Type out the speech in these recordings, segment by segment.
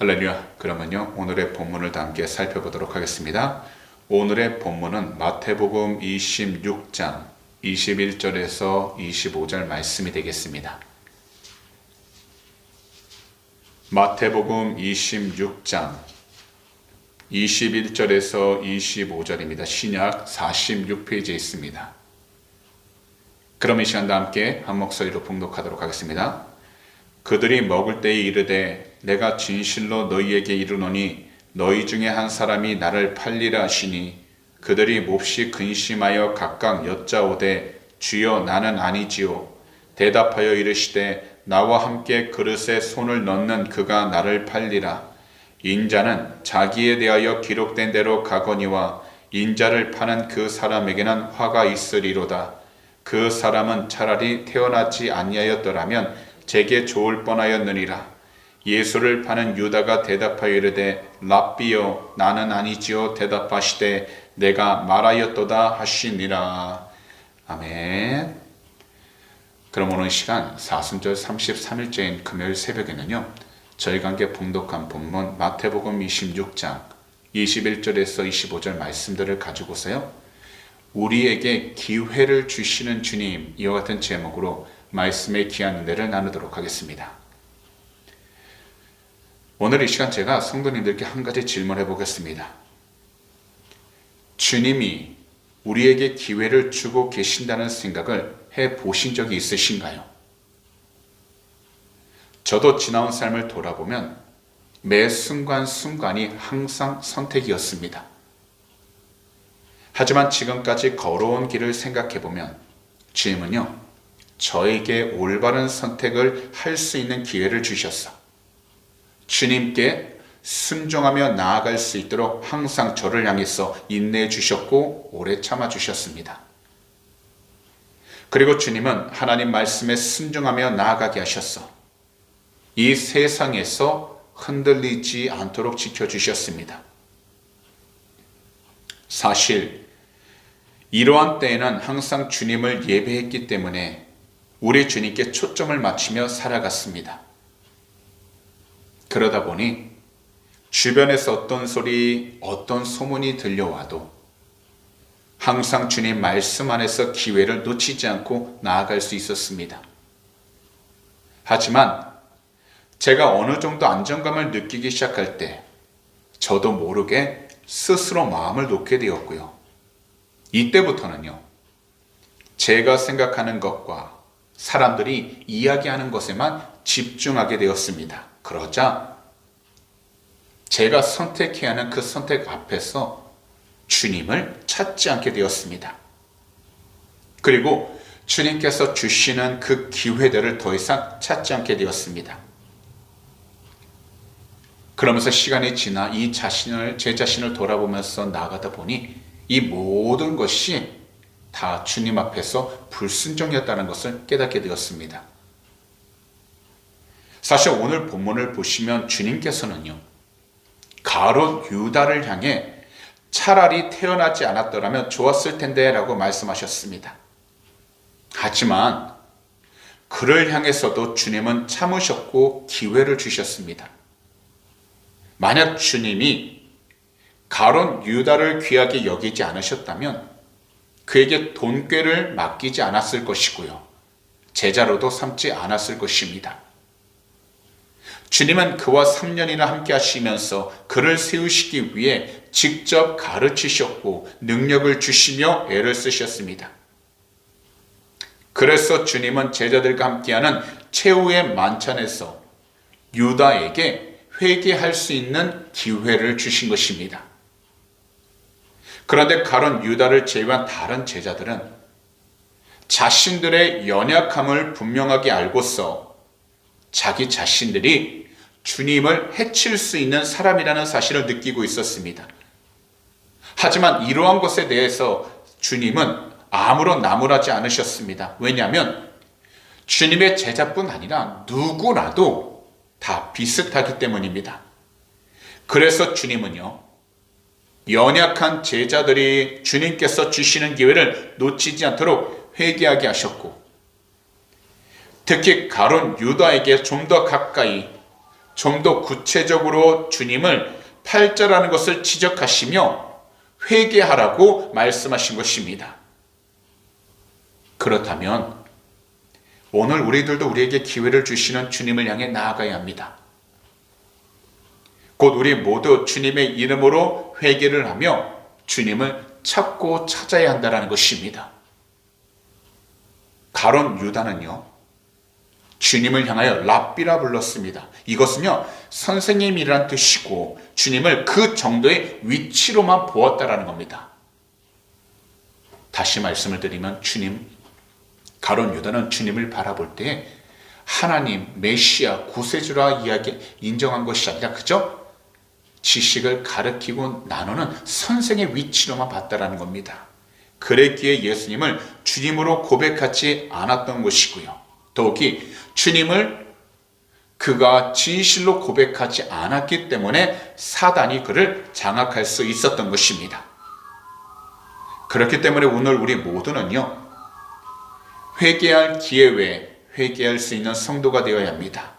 할렐루야. 그러면요, 오늘의 본문을 다 함께 살펴보도록 하겠습니다. 오늘의 본문은 마태복음 26장 21절에서 25절 말씀이 되겠습니다. 마태복음 26장 21절에서 25절입니다. 신약 46페이지에 있습니다. 그럼 이 시간도 함께 한 목소리로 봉독하도록 하겠습니다. 그들이 먹을 때에 이르되 내가 진실로 너희에게 이르노니 너희 중에 한 사람이 나를 팔리라 하시니 그들이 몹시 근심하여 각각 여짜오되 주여 나는 아니지요. 대답하여 이르시되 나와 함께 그릇에 손을 넣는 그가 나를 팔리라. 인자는 자기에 대하여 기록된 대로 가거니와 인자를 파는 그 사람에게는 화가 있으리로다. 그 사람은 차라리 태어나지 아니하였더라면 제게 좋을 뻔하였느니라. 예수를 파는 유다가 대답하여 이르되 랍비여 나는 아니지요. 대답하시되 내가 말하였도다 하시니라. 아멘. 그럼 오늘 시간 사순절 33일째인 금요일 새벽에는요, 저희가 함께 봉독한 본문 마태복음 26장 21절에서 25절 말씀들을 가지고서요, 우리에게 기회를 주시는 주님, 이와 같은 제목으로 말씀의 귀한 은혜를 나누도록 하겠습니다. 오늘 이 시간 제가 성도님들께 한 가지 질문해 보겠습니다. 주님이 우리에게 기회를 주고 계신다는 생각을 해 보신 적이 있으신가요? 저도 지나온 삶을 돌아보면 매 순간순간이 항상 선택이었습니다. 하지만 지금까지 걸어온 길을 생각해 보면 주님은요, 저에게 올바른 선택을 할 수 있는 기회를 주셨어. 주님께 순종하며 나아갈 수 있도록 항상 저를 향해서 인내해 주셨고 오래 참아 주셨습니다. 그리고 주님은 하나님 말씀에 순종하며 나아가게 하셨어. 이 세상에서 흔들리지 않도록 지켜주셨습니다. 사실 이러한 때에는 항상 주님을 예배했기 때문에 우리 주님께 초점을 맞추며 살아갔습니다. 그러다 보니 주변에서 어떤 소리, 어떤 소문이 들려와도 항상 주님 말씀 안에서 기회를 놓치지 않고 나아갈 수 있었습니다. 하지만 제가 어느 정도 안정감을 느끼기 시작할 때 저도 모르게 스스로 마음을 놓게 되었고요. 이때부터는요, 제가 생각하는 것과 사람들이 이야기하는 것에만 집중하게 되었습니다. 그러자 제가 선택해야 하는 그 선택 앞에서 주님을 찾지 않게 되었습니다. 그리고 주님께서 주시는 그 기회들을 더 이상 찾지 않게 되었습니다. 그러면서 시간이 지나 제 자신을 돌아보면서 나아가다 보니 이 모든 것이 다 주님 앞에서 불순종이었다는 것을 깨닫게 되었습니다. 사실 오늘 본문을 보시면 주님께서는요, 가롯 유다를 향해 차라리 태어나지 않았더라면 좋았을 텐데 라고 말씀하셨습니다. 하지만 그를 향해서도 주님은 참으셨고 기회를 주셨습니다. 만약 주님이 가롯 유다를 귀하게 여기지 않으셨다면 그에게 돈꾀를 맡기지 않았을 것이고요, 제자로도 삼지 않았을 것입니다. 주님은 그와 3년이나 함께 하시면서 그를 세우시기 위해 직접 가르치셨고 능력을 주시며 애를 쓰셨습니다. 그래서 주님은 제자들과 함께하는 최후의 만찬에서 유다에게 회개할 수 있는 기회를 주신 것입니다. 그런데 가론 유다를 제외한 다른 제자들은 자신들의 연약함을 분명하게 알고서 자기 자신들이 주님을 해칠 수 있는 사람이라는 사실을 느끼고 있었습니다. 하지만 이러한 것에 대해서 주님은 아무런 나무라지 않으셨습니다. 왜냐하면 주님의 제자뿐 아니라 누구라도 다 비슷하기 때문입니다. 그래서 주님은요, 연약한 제자들이 주님께서 주시는 기회를 놓치지 않도록 회개하게 하셨고, 특히 가룟 유다에게 좀 더 가까이 좀 더 구체적으로 주님을 팔자라는 것을 지적하시며 회개하라고 말씀하신 것입니다. 그렇다면 오늘 우리들도 우리에게 기회를 주시는 주님을 향해 나아가야 합니다. 곧 우리 모두 주님의 이름으로 회개를 하며 주님을 찾고 찾아야 한다는 것입니다. 가룟 유다는요, 주님을 향하여 랍비라 불렀습니다. 이것은요, 선생님이라는 뜻이고 주님을 그 정도의 위치로만 보았다라는 겁니다. 다시 말씀을 드리면 가룟 유다는 주님을 바라볼 때 하나님, 메시아, 구세주라 인정한 것이 아니라 그저 지식을 가르치고 나누는 선생의 위치로만 봤다라는 겁니다. 그랬기에 예수님을 주님으로 고백하지 않았던 것이고요. 더욱이 주님을 그가 진실로 고백하지 않았기 때문에 사단이 그를 장악할 수 있었던 것입니다. 그렇기 때문에 오늘 우리 모두는요, 회개할 기회 외에 회개할 수 있는 성도가 되어야 합니다.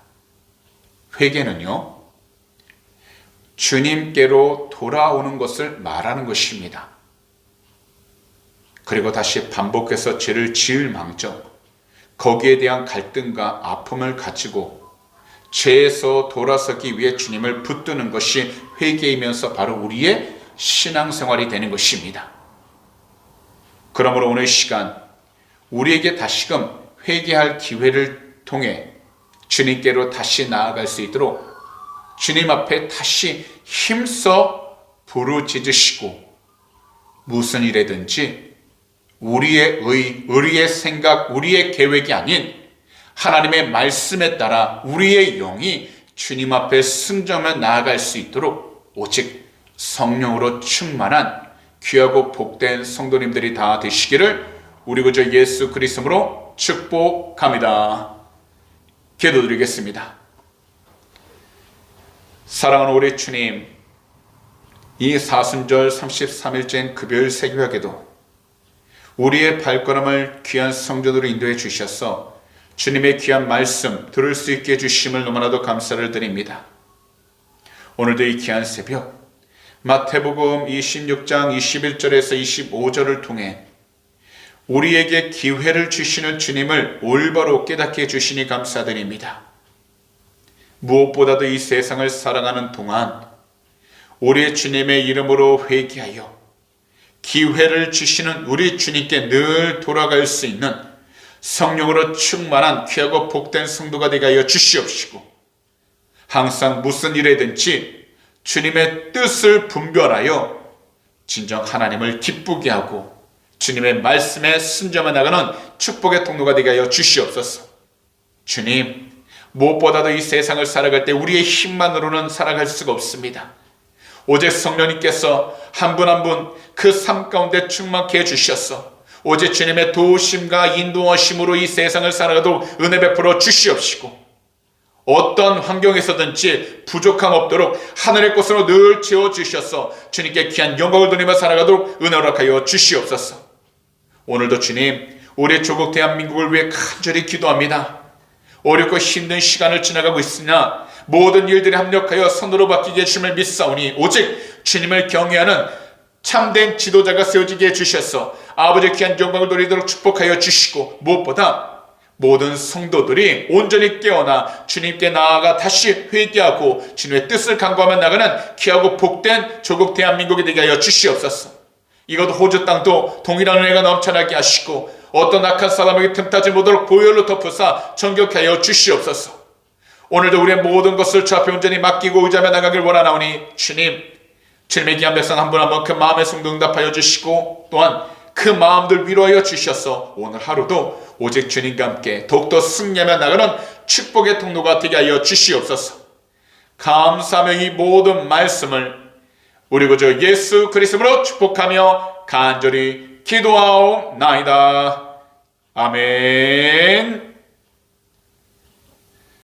회개는요, 주님께로 돌아오는 것을 말하는 것입니다. 그리고 다시 반복해서 죄를 지을 망정 거기에 대한 갈등과 아픔을 가지고 죄에서 돌아서기 위해 주님을 붙드는 것이 회개이면서 바로 우리의 신앙생활이 되는 것입니다. 그러므로 오늘 시간 우리에게 다시금 회개할 기회를 통해 주님께로 다시 나아갈 수 있도록 주님 앞에 다시 힘써 부르짖으시고 무슨 일이든지 우리의 생각, 우리의 계획이 아닌 하나님의 말씀에 따라 우리의 영이 주님 앞에 승점해 나아갈 수 있도록 오직 성령으로 충만한 귀하고 복된 성도님들이 다 되시기를 우리 구주 예수 그리스도로 축복합니다. 기도드리겠습니다. 사랑하는 우리 주님, 이 사순절 33일째인 금요일 새벽에도 우리의 발걸음을 귀한 성전으로 인도해 주셔서 주님의 귀한 말씀 들을 수 있게 해주심을 너무나도 감사를 드립니다. 오늘도 이 귀한 새벽 마태복음 26장 21절에서 25절을 통해 우리에게 기회를 주시는 주님을 올바로 깨닫게 해주시니 감사드립니다. 무엇보다도 이 세상을 살아가는 동안 우리 주님의 이름으로 회개하여 기회를 주시는 우리 주님께 늘 돌아갈 수 있는 성령으로 충만한 귀하고 복된 성도가 되게 하여 주시옵시고 항상 무슨 일이든지 주님의 뜻을 분별하여 진정 하나님을 기쁘게 하고 주님의 말씀에 순종해 나가는 축복의 통로가 되게 하여 주시옵소서. 주님, 무엇보다도 이 세상을 살아갈 때 우리의 힘만으로는 살아갈 수가 없습니다. 오직 성령님께서 한 분 한 분 그 삶 가운데 충만케 해주셔서 오직 주님의 도우심과 인도하심으로 이 세상을 살아가도록 은혜 베풀어 주시옵시고 어떤 환경에서든지 부족함 없도록 하늘의 꽃으로 늘 채워주셔서 주님께 귀한 영광을 돌리며 살아가도록 은혜 허락하여 주시옵소서. 오늘도 주님, 우리 조국 대한민국을 위해 간절히 기도합니다. 어렵고 힘든 시간을 지나가고 있으나 모든 일들이 합력하여 선으로 바뀌게 해주심을 믿사오니 오직 주님을 경외하는 참된 지도자가 세워지게 해주셔서 아버지의 귀한 영광을 돌리도록 축복하여 주시고 무엇보다 모든 성도들이 온전히 깨어나 주님께 나아가 다시 회개하고 주님의 뜻을 간구하며 나가는 귀하고 복된 조국 대한민국이 되게 하여 주시옵소서. 이것 호주 땅도 동일한 은혜가 넘쳐나게 하시고 어떤 악한 사람에게 틈타지 못하도록 보혈로 덮으사 정결케 하여 주시옵소서. 오늘도 우리의 모든 것을 주 앞에 온전히 맡기고 의지하며 나가길 원하나오니 주님의 귀한 백성 한 분 한 분 그 마음의 성도 응답하여 주시고 또한 그 마음들 위로하여 주셔서 오늘 하루도 오직 주님과 함께 더욱더 승리하며 나가는 축복의 통로가 되게 하여 주시옵소서. 감사하며 이 모든 말씀을 우리 구주 예수 그리스도로 축복하며 간절히 기도하옵나이다. 아멘.